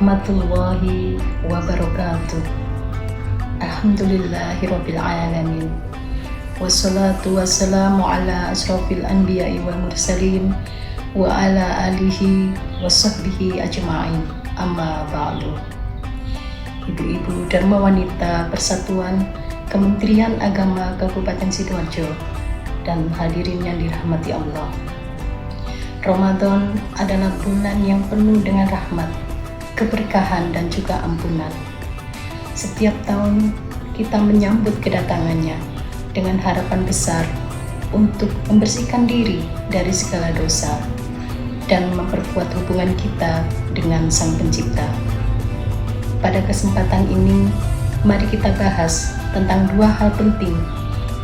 warahmatullahi wabarakatuh. Alhamdulillahirabbil alamin. Wassalatu wassalamu ala asrofil anbiya'i wal mursalin wa ala alihi wa sahbihi ajma'in. Amma ba'du. Ibu-ibu Dharma Wanita Persatuan Kementerian Agama Kabupaten Sidoarjo dan hadirin yang dirahmati Allah. Ramadan adalah bulan yang penuh dengan rahmat, keberkahan dan juga ampunan. Setiap tahun kita menyambut kedatangannya dengan harapan besar untuk membersihkan diri dari segala dosa dan memperkuat hubungan kita dengan Sang Pencipta. Pada kesempatan ini, mari kita bahas tentang dua hal penting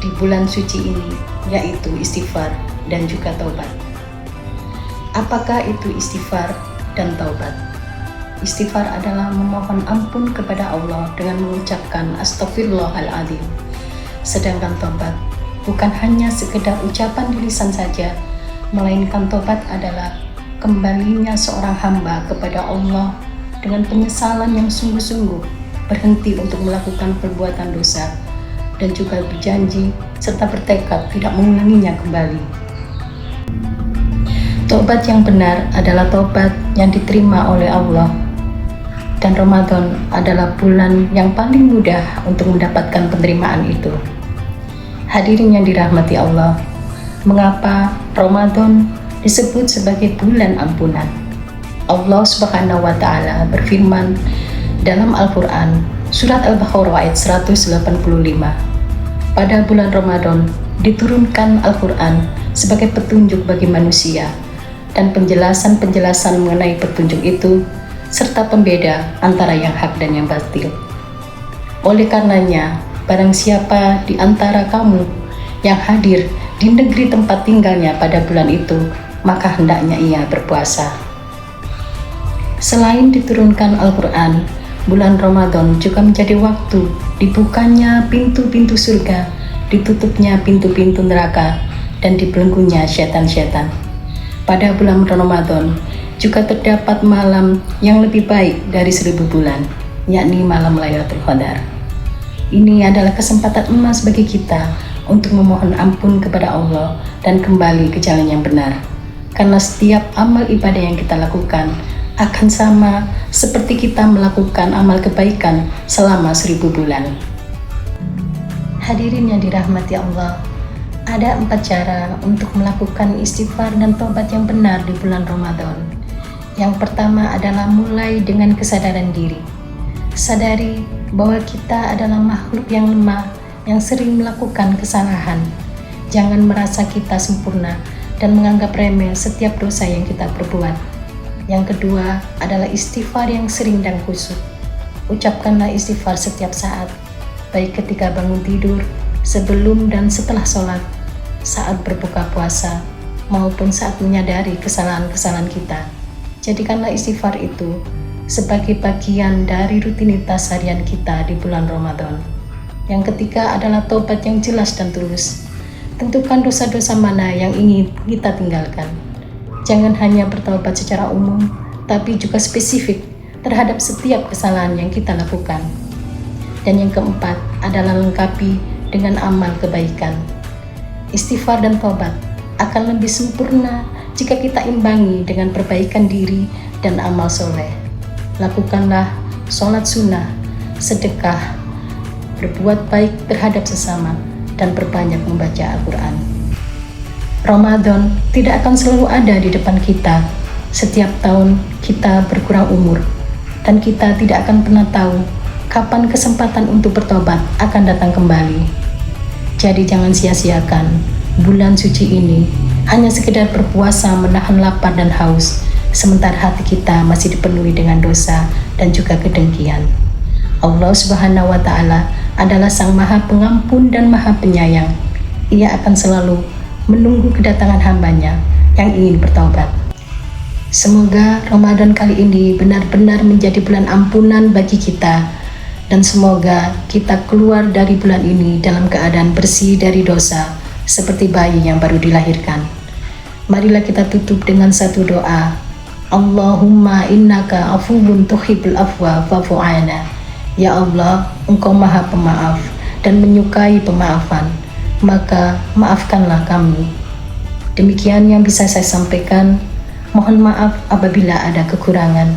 di bulan suci ini, yaitu istighfar dan juga taubat. Apakah itu istighfar dan taubat? Istighfar adalah memohon ampun kepada Allah dengan mengucapkan Astaghfirullahaladzim. Sedangkan taubat bukan hanya sekedar ucapan di lisan saja, melainkan taubat adalah kembalinya seorang hamba kepada Allah dengan penyesalan yang sungguh-sungguh, berhenti untuk melakukan perbuatan dosa, dan juga berjanji serta bertekad tidak mengulanginya kembali. Taubat yang benar adalah taubat yang diterima oleh Allah, dan Ramadan adalah bulan yang paling mudah untuk mendapatkan penerimaan itu. Hadirin yang dirahmati Allah, mengapa Ramadan disebut sebagai bulan ampunan? Allah Subhanahu wa Ta'ala berfirman dalam Al-Quran, Surat Al-Baqarah ayat 185. Pada bulan Ramadan diturunkan Al-Quran sebagai petunjuk bagi manusia, dan penjelasan-penjelasan mengenai petunjuk itu serta pembeda antara yang hak dan yang batil. Oleh karenanya, barang siapa di antara kamu yang hadir di negeri tempat tinggalnya pada bulan itu, maka hendaknya ia berpuasa. Selain diturunkan Al-Quran, bulan Ramadan juga menjadi waktu dibukanya pintu-pintu surga, ditutupnya pintu-pintu neraka, dan dibelenggunya setan-setan. Pada bulan Ramadan juga terdapat malam yang lebih baik dari 1000 bulan, yakni malam Lailatul Qadar. Ini adalah kesempatan emas bagi kita untuk memohon ampun kepada Allah dan kembali ke jalan yang benar. Karena setiap amal ibadah yang kita lakukan akan sama seperti kita melakukan amal kebaikan selama 1000 bulan. Hadirin yang dirahmati Allah, ada 4 cara untuk melakukan istighfar dan taubat yang benar di bulan Ramadan. Yang pertama adalah mulai dengan kesadaran diri. Sadari bahwa kita adalah makhluk yang lemah, yang sering melakukan kesalahan. Jangan merasa kita sempurna dan menganggap remeh setiap dosa yang kita perbuat. Yang kedua adalah istighfar yang sering dan khusyuk. Ucapkanlah istighfar setiap saat, baik ketika bangun tidur, sebelum dan setelah sholat, saat berbuka puasa, maupun saat menyadari kesalahan-kesalahan kita. Jadikanlah istighfar itu sebagai bagian dari rutinitas harian kita di bulan Ramadan. Yang ketiga adalah taubat yang jelas dan tulus. Tentukan dosa-dosa mana yang ingin kita tinggalkan. Jangan hanya bertaubat secara umum, tapi juga spesifik terhadap setiap kesalahan yang kita lakukan. Dan yang keempat adalah lengkapi dengan amal kebaikan. Istighfar dan taubat akan lebih sempurna jika kita imbangi dengan perbaikan diri dan amal soleh. Lakukanlah sholat sunnah, sedekah, berbuat baik terhadap sesama, dan berbanyak membaca Al-Quran. Ramadan tidak akan selalu ada di depan kita. Setiap tahun kita berkurang umur, dan kita tidak akan pernah tahu kapan kesempatan untuk bertobat akan datang kembali. Jadi jangan sia-siakan bulan suci ini hanya sekedar berpuasa menahan lapar dan haus, sementara hati kita masih dipenuhi dengan dosa dan juga kedengkian. Allah Subhanahu wa Ta'ala adalah Sang Maha Pengampun dan Maha Penyayang. Ia akan selalu menunggu kedatangan hambanya yang ingin bertaubat. Semoga Ramadan kali ini benar-benar menjadi bulan ampunan bagi kita, dan semoga kita keluar dari bulan ini dalam keadaan bersih dari dosa, seperti bayi yang baru dilahirkan. Marilah kita tutup dengan satu doa. Allahumma innaka afuwun tuhibbul afwa fa'fu anna. Ya Allah, Engkau Maha Pemaaf dan menyukai pemaafan, maka maafkanlah kami. Demikian yang bisa saya sampaikan. Mohon maaf apabila ada kekurangan.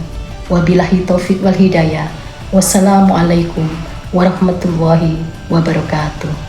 Wabillahi taufik wal hidayah. Wassalamualaikum warahmatullahi wabarakatuh.